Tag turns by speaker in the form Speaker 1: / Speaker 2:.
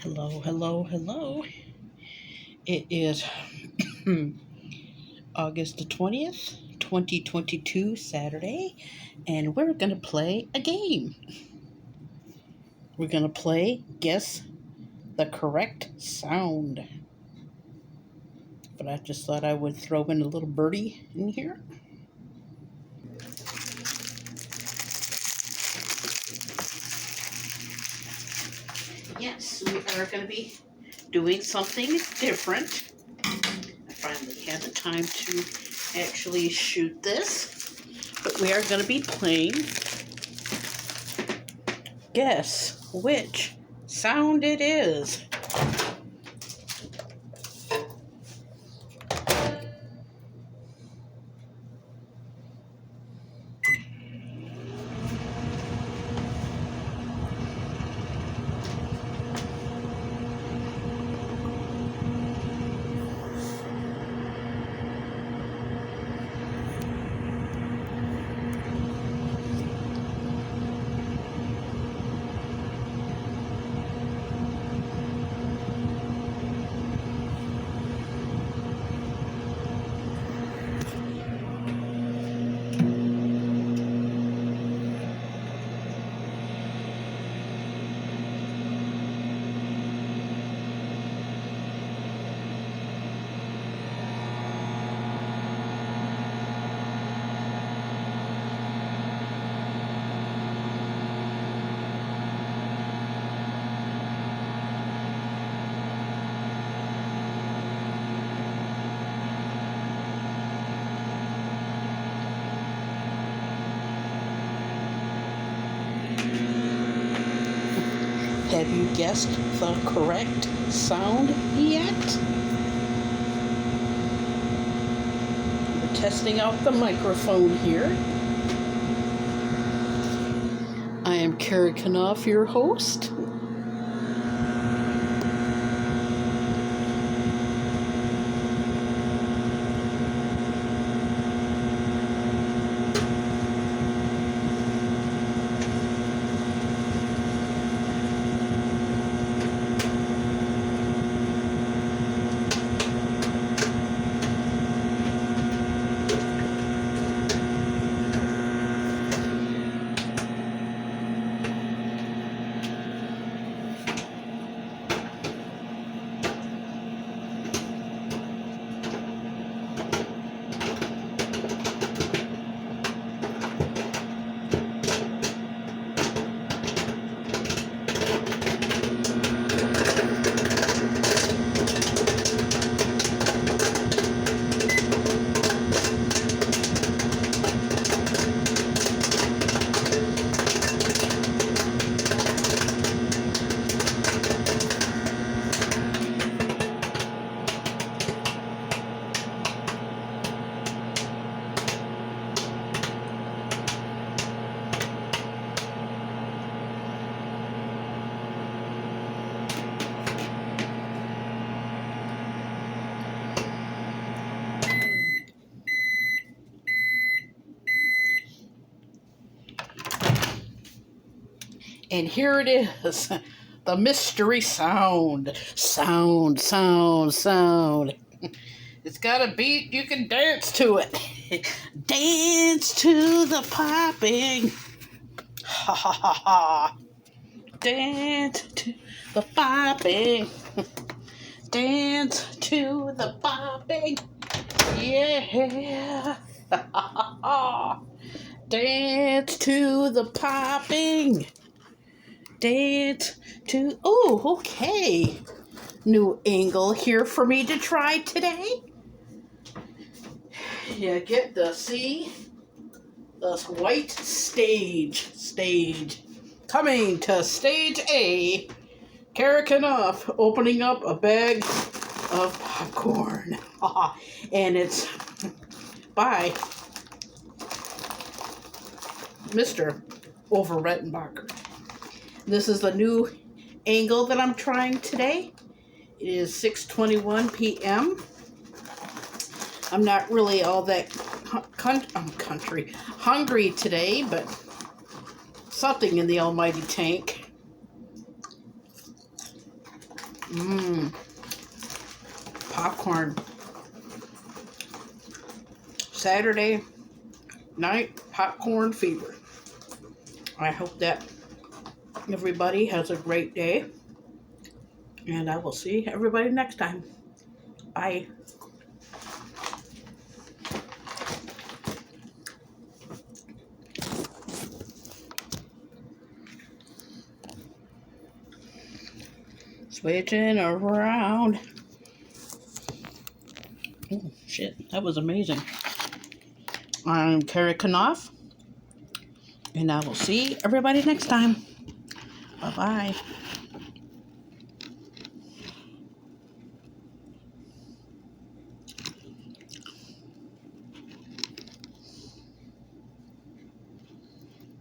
Speaker 1: Hello, hello, hello. It is August the 20th, 2022, Saturday, and we're going to play a game. We're going to play Guess the Correct Sound. But I just thought I would throw in a little birdie in here. Yes, we are going to be doing something different. I finally had the time to actually shoot this. But we are going to be playing Guess Which Sound It Is. Have you guessed the correct sound yet? We're testing out the microphone here. I am Carrie Knopf, your host. And here it is, the mystery sound. Sound, sound, sound. It's got a beat, you can dance to it. Dance to the popping. Ha ha ha ha. Dance to the popping. Dance to the popping. Yeah. Dance to the popping. Dance to, oh, okay. New angle here for me to try today. You get to see this white stage. Coming to stage A, Carrie Knopf opening up a bag of popcorn. And it's by Mr. Over Rettenbacher. This is the new angle that I'm trying today. It is 6:21 p.m. I'm not really all that hungry today, but something in the almighty tank. Mmm. Popcorn. Saturday night popcorn fever. I hope that everybody has a great day. And I will see everybody next time. Bye. Switching around. Oh, shit. That was amazing. I'm Carrie Knopf. And I will see everybody next time. Bye-bye.